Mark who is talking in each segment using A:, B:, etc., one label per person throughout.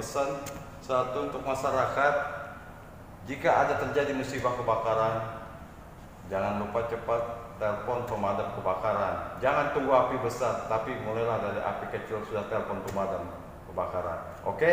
A: pesan satu untuk masyarakat, jika ada terjadi musibah kebakaran, jangan lupa cepat telepon pemadam kebakaran. Jangan tunggu api besar, tapi mulailah dari api kecil sudah telepon pemadam kebakaran. Oke?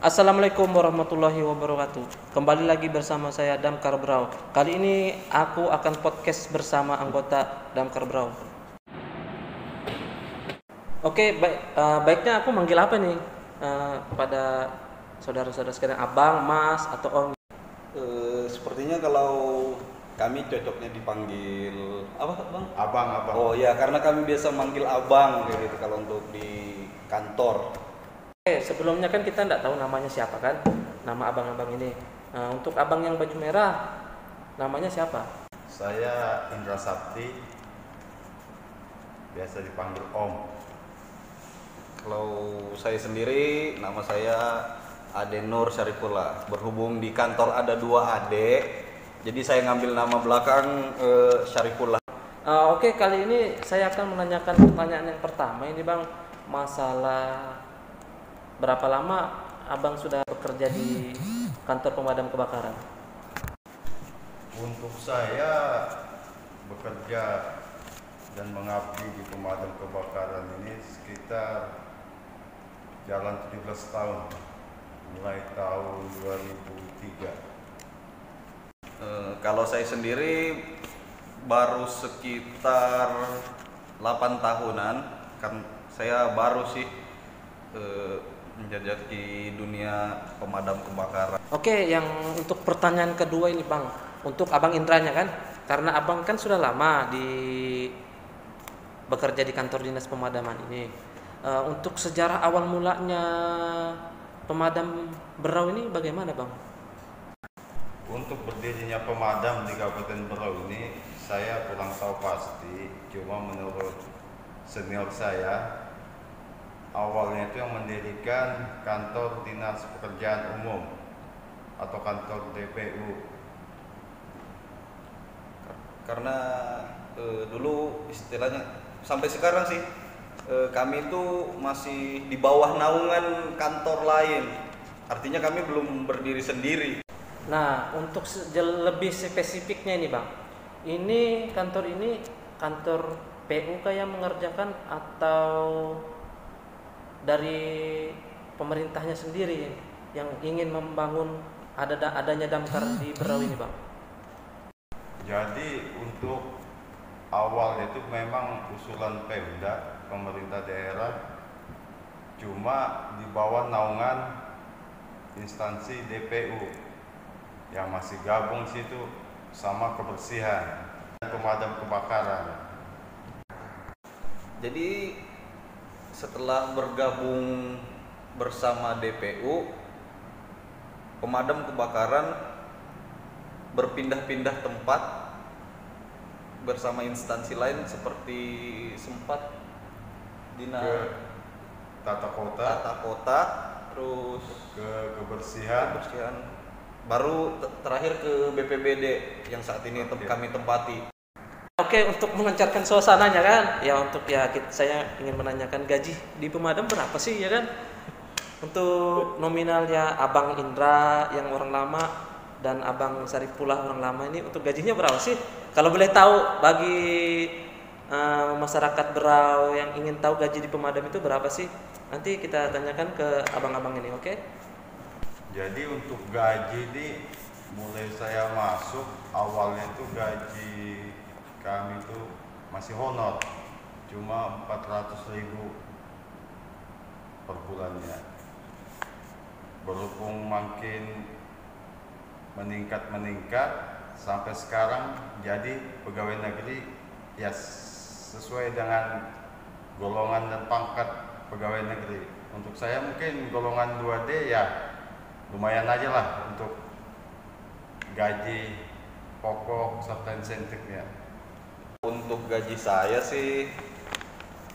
B: Assalamualaikum warahmatullahi wabarakatuh. Kembali lagi bersama saya Damkar Brau. Kali ini aku akan podcast bersama anggota Damkar Brau. Oke, baiknya aku manggil apa nih kepada saudara-saudara sekalian, abang, mas, atau om?
C: Sepertinya kalau kami cocoknya dipanggil apa, bang?
A: Abang.
C: Oh ya, karena kami biasa manggil abang kayak gitu kalau untuk di kantor.
B: Sebelumnya kan kita nggak tahu namanya siapa kan, nama abang-abang ini. Untuk abang yang baju merah, namanya siapa?
A: Saya Indra Sapti, biasa dipanggil Om.
C: Kalau saya sendiri, nama saya Ade Nur Syarifullah. Berhubung di kantor ada 2 Ade, jadi saya ngambil nama belakang Syarifullah.
B: Oke, kali ini saya akan menanyakan pertanyaan yang pertama ini bang, masalah berapa lama abang sudah bekerja di kantor pemadam kebakaran?
A: Untuk saya bekerja dan mengabdi di pemadam kebakaran ini sekitar jalan 17 tahun, mulai tahun 2003.
C: Kalau saya sendiri baru sekitar 8 tahunan, kan saya baru sih menjajaki dunia pemadam kebakaran.
B: Oke, yang untuk pertanyaan kedua ini bang, untuk abang Indranya kan, karena abang kan sudah lama bekerja di kantor dinas pemadaman ini. Untuk sejarah awal mulanya pemadam Berau ini bagaimana bang?
A: Untuk berdirinya pemadam di Kabupaten Berau ini saya kurang tahu pasti, cuma menurut senior saya, awalnya itu yang mendirikan kantor dinas pekerjaan umum atau kantor DPU.
C: Karena dulu istilahnya sampai sekarang sih kami itu masih di bawah naungan kantor lain. Artinya kami belum berdiri sendiri.
B: Nah, untuk lebih spesifiknya ini bang, ini kantor PU yang mengerjakan atau dari pemerintahnya sendiri yang ingin membangun adanya damkar di Berau ini bang?
A: Jadi untuk awalnya itu memang usulan Pemda, pemerintah daerah, cuma di bawah naungan instansi DPU yang masih gabung situ sama kebersihan dan pemadam kebakaran.
C: Jadi setelah bergabung bersama DPU, pemadam kebakaran berpindah-pindah tempat bersama instansi lain seperti sempat
A: Ke tata kota,
C: terus
A: ke kebersihan,
C: baru terakhir ke BPBD yang saat ini kami tempati.
B: Oke, untuk mengencarkan suasananya kan, ya untuk saya ingin menanyakan gaji di pemadam berapa sih ya kan? Untuk nominalnya Abang Indra yang orang lama dan Abang Sarifullah orang lama ini, untuk gajinya berapa sih? Kalau boleh tahu bagi masyarakat Berau yang ingin tahu gaji di pemadam itu berapa sih? Nanti kita tanyakan ke abang-abang ini, oke?
A: Jadi untuk gaji ini mulai saya masuk awalnya itu gaji kami itu masih honor, cuma 400.000 per bulannya. Berhubung makin meningkat sampai sekarang jadi pegawai negeri ya sesuai dengan golongan dan pangkat pegawai negeri. Untuk saya mungkin golongan 2D ya lumayan aja lah untuk gaji pokok serta insentifnya.
C: Untuk gaji saya sih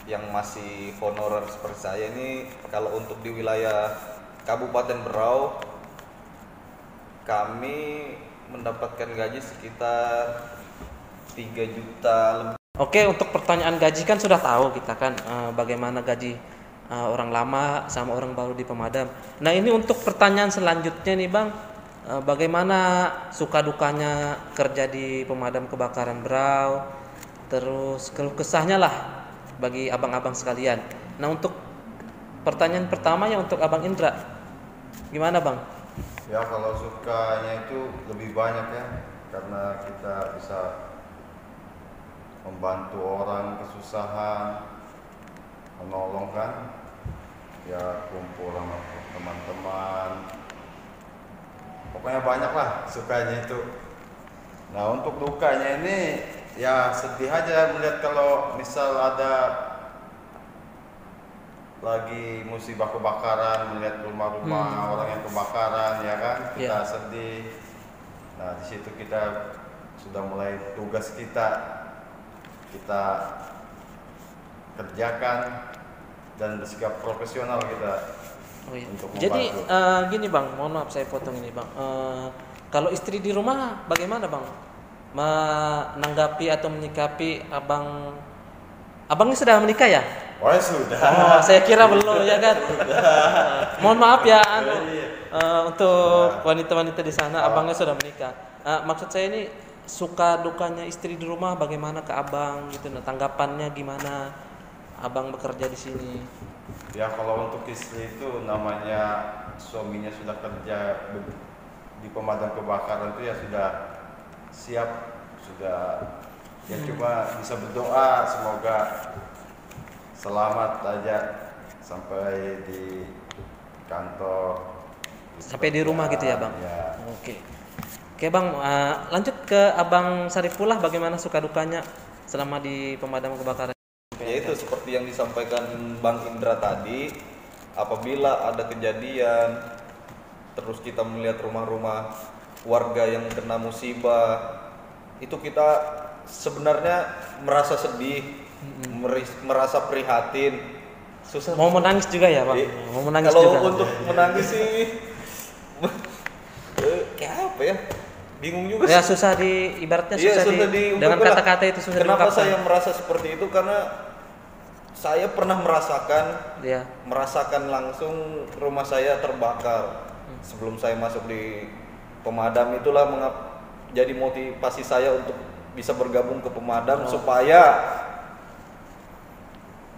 C: yang masih honorer seperti saya ini, kalau untuk di wilayah Kabupaten Berau, kami mendapatkan gaji sekitar 3 juta lebih.
B: Oke, untuk pertanyaan gaji kan sudah tahu kita kan bagaimana gaji orang lama sama orang baru di pemadam. Nah, ini untuk pertanyaan selanjutnya nih Bang, bagaimana suka dukanya kerja di pemadam kebakaran Berau, terus keluh kesahnya lah bagi abang-abang sekalian. Nah, untuk pertanyaan pertama ya untuk Abang Indra, gimana Bang?
A: Ya kalau sukanya itu lebih banyak ya, karena kita bisa membantu orang kesusahan, menolong kan, ya kumpul sama teman-teman, pokoknya banyak lah sukanya itu. Nah untuk dukanya ini ya sedih aja melihat kalau misal ada lagi musibah kebakaran, melihat rumah-rumah orang yang kebakaran, ya kan, kita sedih. Nah di situ kita sudah mulai tugas kita kerjakan dan bersikap profesional kita untuk membantu.
B: Jadi gini Bang, mohon maaf saya potong ini Bang. Kalau istri di rumah bagaimana Bang? Menanggapi atau menyikapi abangnya sudah menikah ya?
A: Oh sudah.
B: Oh, saya kira belum ya kan. Mohon maaf ya untuk wanita-wanita di sana, abangnya sudah menikah. Maksud saya ini suka dukanya istri di rumah bagaimana ke abang gitu, nah, tanggapannya gimana abang bekerja di sini?
A: Ya kalau untuk istri itu namanya suaminya sudah kerja di pemadam kebakaran itu ya sudah siap, sudah ya cuma bisa berdoa semoga selamat aja sampai di kantor,
B: Sampai di rumah gitu ya Bang?
A: Ya.
B: Oke Bang, lanjut ke Abang Sarifullah, bagaimana suka dukanya selama di pemadam kebakaran?
C: Ya itu seperti yang disampaikan Bang Indra tadi, apabila ada kejadian terus kita melihat rumah-rumah warga yang kena musibah, itu kita sebenarnya merasa sedih, merasa prihatin, susah.
B: Mau menangis juga ya Bang? Mau menangis
C: kalau
B: juga?
C: untuk menangis sih kayak apa ya, bingung juga
B: Ya
C: sih.
B: susah ibaratnya
C: Iya,
B: susah dengan
C: diungkapkan.
B: kata-kata itu susah
C: Kenapa
B: diungkapkan.
C: saya merasa seperti itu? Karena saya pernah
B: Ya.
C: merasakan langsung rumah saya terbakar. Sebelum saya masuk di pemadam, itulah jadi motivasi saya untuk bisa bergabung ke pemadam supaya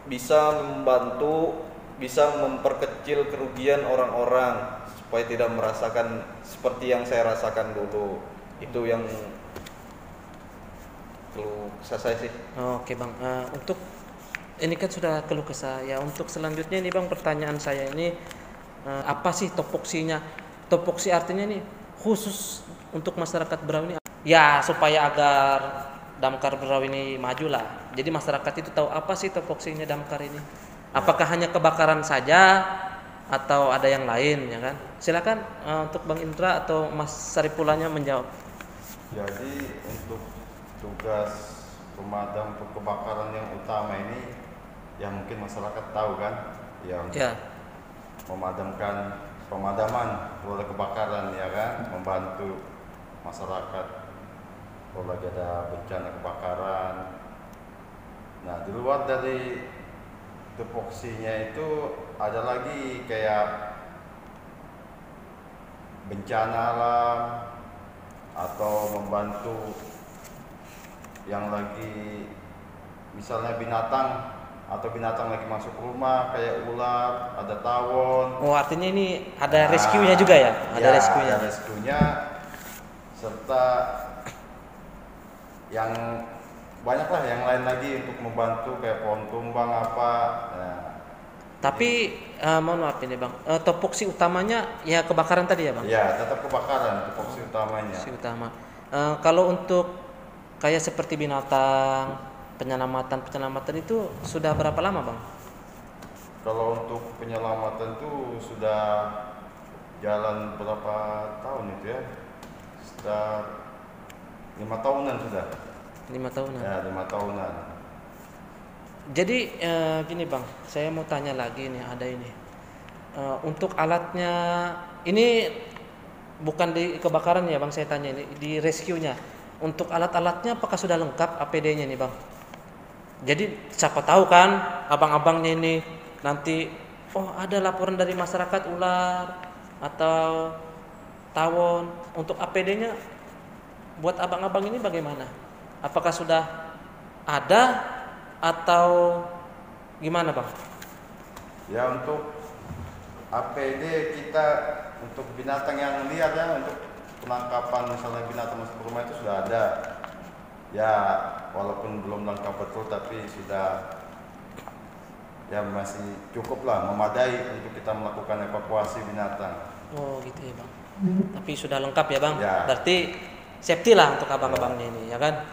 C: bisa membantu, bisa memperkecil kerugian orang-orang supaya tidak merasakan seperti yang saya rasakan dulu. Itu yang keluh kesah saya sih.
B: Oke Bang, untuk ini kan sudah keluh kesah ya. Untuk selanjutnya ini Bang, pertanyaan saya ini apa sih topoksinya? Topoksi artinya nih khusus untuk masyarakat Berau ini ya, supaya agar Damkar Berau ini maju lah. Jadi masyarakat itu tahu apa sih topoksinya Damkar ini. Apakah hanya kebakaran saja atau ada yang lain ya kan? Silakan untuk Bang Indra atau Mas Saripullahnya menjawab.
A: Jadi untuk tugas pemadam kebakaran yang utama ini ya mungkin masyarakat tahu kan, ya untuk memadamkan pemadaman kalau kebakaran, ya kan, membantu masyarakat kalau lagi ada bencana kebakaran. Nah di luar dari tupoksinya itu ada lagi kayak bencana alam atau membantu yang lagi misalnya binatang lagi masuk rumah kayak ular, ada tawon.
B: Oh, artinya ini ada rescue-nya juga ya? Ada rescue-nya.
A: Ada rescue-nya serta yang banyak lah yang lain lagi untuk membantu kayak pohon tumbang apa. Nah,
B: tapi mohon maaf ini Bang, topoksi utamanya ya kebakaran tadi ya Bang?
A: ya tetap kebakaran topoksi utamanya.
B: Topoksi utama. Kalau untuk kayak seperti binatang, penyelamatan itu sudah berapa lama Bang?
A: Kalau untuk penyelamatan itu sudah jalan berapa tahun itu ya? Sekitar 5 tahunan sudah.
B: 5 tahunan.
A: Ya 5 tahunan.
B: Jadi gini bang, saya mau tanya lagi nih, ada ini. Untuk alatnya, ini bukan di kebakaran ya bang, saya tanya ini di rescue-nya. Untuk alat-alatnya apakah sudah lengkap APD-nya nih bang? Jadi siapa tahu kan abang-abangnya ini nanti, oh ada laporan dari masyarakat ular atau tawon. Untuk APD-nya buat abang-abang ini bagaimana? Apakah sudah ada atau gimana bang?
A: Ya untuk APD kita untuk binatang yang liar ya, untuk penangkapan misalnya binatang masuk ke rumah itu sudah ada. Ya walaupun belum lengkap betul tapi sudah ya masih cukup lah, memadai untuk kita melakukan evakuasi binatang.
B: Oh gitu ya bang. Tapi sudah lengkap ya bang.
A: Ya.
B: Berarti safety lah untuk abang-abangnya ini ya kan.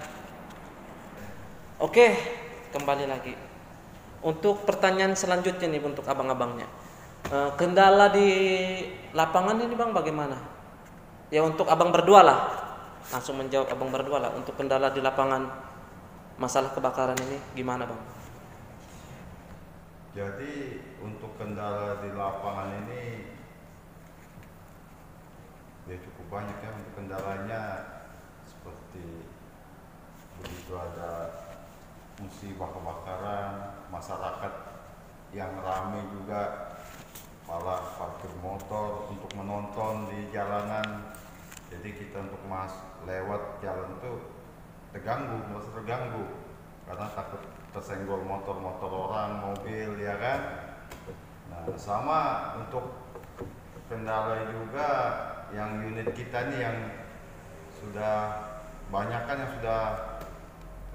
B: Oke, kembali lagi. Untuk pertanyaan selanjutnya nih untuk abang-abangnya. Kendala di lapangan ini bang bagaimana? Ya untuk abang berdua lah. Langsung menjawab abang berdua lah. Untuk kendala di lapangan masalah kebakaran ini gimana bang?
A: Jadi untuk kendala di lapangan ini ya cukup banyak ya. Untuk kendalanya seperti begitu ada musibah kebakaran, masyarakat yang ramai juga malah parkir motor untuk menonton di jalanan. Jadi kita untuk lewat jalan tuh merasa terganggu karena takut tersenggol motor-motor orang, mobil ya kan. Nah sama untuk kendala juga yang unit kita nih yang sudah banyak kan yang sudah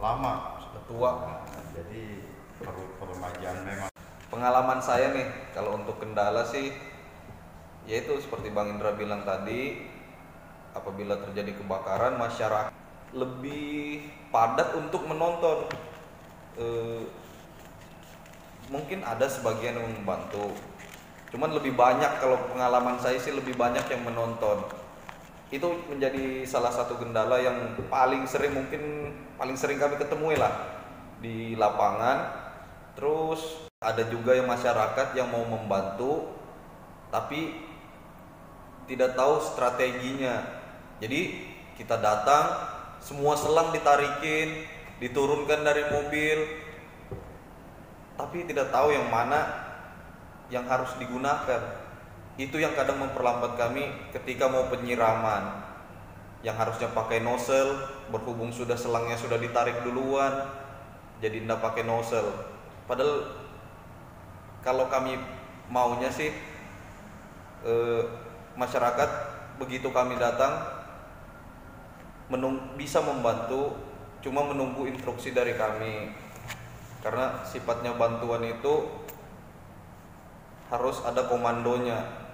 A: lama,
C: Sudah tua.
A: Nah, jadi perlu peremajaan memang.
C: Pengalaman saya nih kalau untuk kendala sih yaitu seperti Bang Indra bilang tadi, apabila terjadi kebakaran masyarakat lebih padat untuk menonton. Mungkin ada sebagian yang membantu, cuman lebih banyak, kalau pengalaman saya sih lebih banyak yang menonton. Itu menjadi salah satu kendala yang paling sering kami ketemui lah di lapangan. Terus ada juga yang masyarakat yang mau membantu tapi tidak tahu strateginya. Jadi kita datang, semua selang ditarikin, diturunkan dari mobil, tapi tidak tahu yang mana yang harus digunakan. Itu yang kadang memperlambat kami ketika mau penyiraman, yang harusnya pakai nozzle, berhubung sudah selangnya sudah ditarik duluan, jadi tidak pakai nozzle. Padahal kalau kami maunya sih masyarakat begitu kami datang bisa membantu, cuma menunggu instruksi dari kami, karena sifatnya bantuan itu harus ada komandonya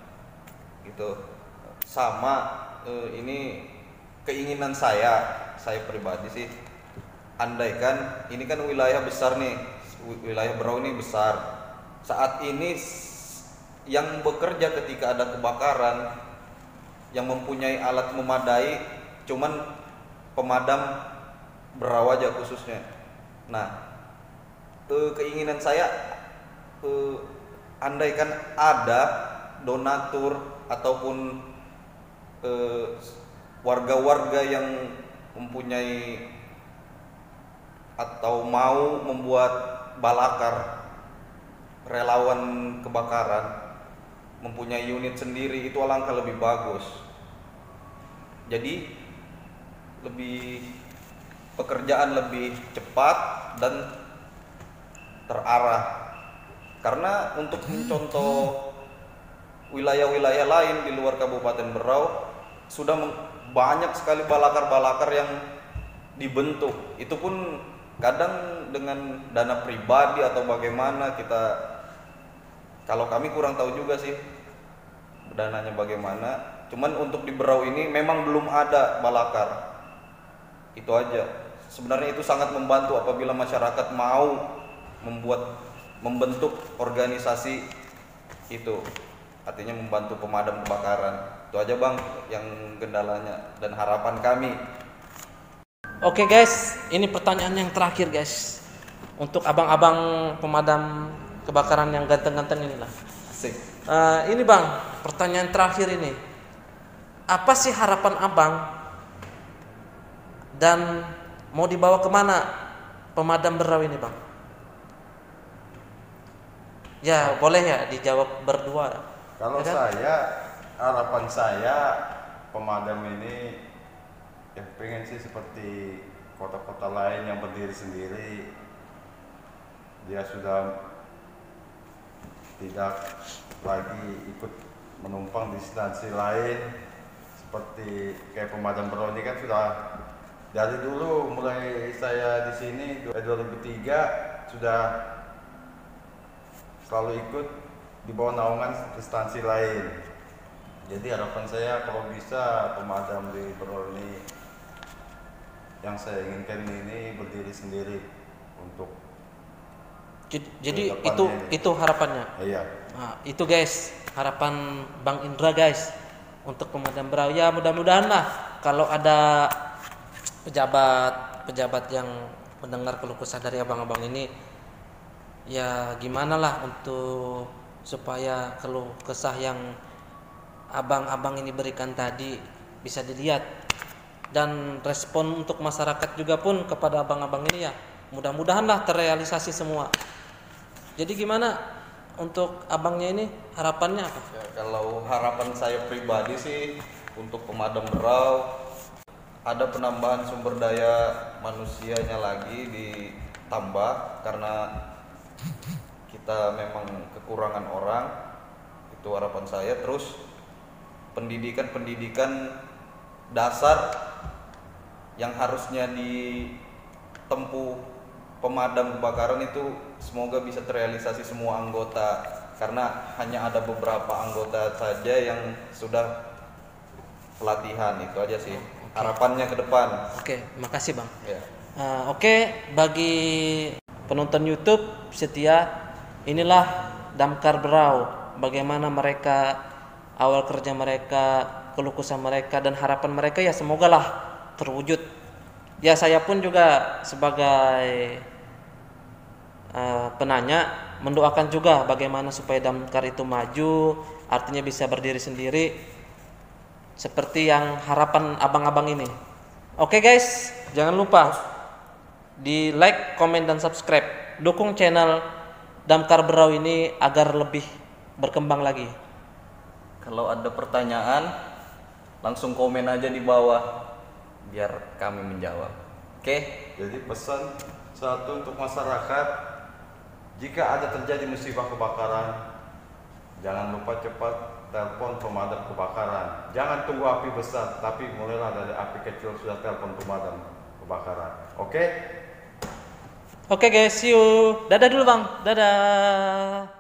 C: gitu. Sama ini keinginan saya pribadi sih, andaikan ini kan wilayah besar nih, wilayah Berau ini besar, saat ini yang bekerja ketika ada kebakaran yang mempunyai alat memadai cuman pemadam Berau aja khususnya. Nah keinginan saya andaikan ada donatur ataupun warga-warga yang mempunyai atau mau membuat balakar, relawan kebakaran, mempunyai unit sendiri, itu alangkah lebih bagus. Jadi pekerjaan lebih cepat dan terarah. Karena untuk mencontoh wilayah-wilayah lain di luar Kabupaten Berau sudah banyak sekali balakar-balakar yang dibentuk. Itu pun kadang dengan dana pribadi atau bagaimana, kalau kami kurang tahu juga sih dananya bagaimana. Cuman untuk di Berau ini memang belum ada balakar. Itu aja. Sebenarnya itu sangat membantu apabila masyarakat mau membentuk organisasi itu, artinya membantu pemadam kebakaran. Itu aja Bang yang kendalanya dan harapan kami.
B: Oke guys, ini pertanyaan yang terakhir guys. untuk abang-abang pemadam kebakaran yang ganteng-ganteng inilah.
C: Asik.
B: Ini Bang, pertanyaan terakhir ini. Apa sih harapan abang dan mau dibawa kemana pemadam Berau ini Bang? Ya boleh ya dijawab berdua.
A: Kalau
B: Ya kan?
A: harapan saya pemadam ini yang pengen sih seperti kota-kota lain yang berdiri sendiri. Dia sudah tidak lagi ikut menumpang di instansi lain seperti kayak pemadam Berau ini kan sudah dari dulu, mulai saya di sini 2003 sudah selalu ikut di bawah naungan instansi lain. Jadi harapan saya kalau bisa pemadam di Berau ini yang saya inginkan ini berdiri sendiri untuk
B: Jadi
A: kedepannya ini.
B: itu harapannya.
A: Iya.
B: Nah, itu guys, harapan Bang Indra guys untuk pemadam Berau. Ya mudah-mudahan lah kalau ada pejabat yang mendengar keluh kesah dari abang-abang ini, ya gimana lah untuk supaya keluh kesah yang abang-abang ini berikan tadi bisa dilihat, dan respon untuk masyarakat juga pun kepada abang-abang ini ya mudah-mudahan lah terrealisasi semua. Jadi gimana untuk abangnya ini harapannya apa?
C: Ya, kalau harapan saya pribadi sih untuk pemadam Berau ada penambahan sumber daya manusianya lagi ditambah karena kita memang kekurangan orang, itu harapan saya. Terus pendidikan dasar yang harusnya ditempuh pemadam kebakaran itu semoga bisa terrealisasi semua anggota, karena hanya ada beberapa anggota saja yang sudah pelatihan. Itu aja sih harapannya ke depan.
B: Oke, makasih Bang.
C: Ya.
B: Oke, bagi penonton YouTube setia, inilah Damkar Berau, bagaimana mereka awal kerja mereka, keluh kesah mereka, dan harapan mereka ya semoga lah terwujud. Ya saya pun juga sebagai penanya mendoakan juga bagaimana supaya Damkar itu maju, artinya bisa berdiri sendiri seperti yang harapan abang-abang ini. Oke guys, jangan lupa di like, komen, dan subscribe. Dukung channel Damkar Berau ini agar lebih berkembang lagi.
C: Kalau ada pertanyaan langsung komen aja di bawah biar kami menjawab. Oke?
A: Jadi pesan satu untuk masyarakat, jika ada terjadi musibah kebakaran, jangan lupa cepat telepon pemadam kebakaran. Jangan tunggu api besar, tapi mulailah dari api kecil sudah telepon pemadam kebakaran. Oke?
B: Oke guys, see you. Dadah dulu Bang. Dadah.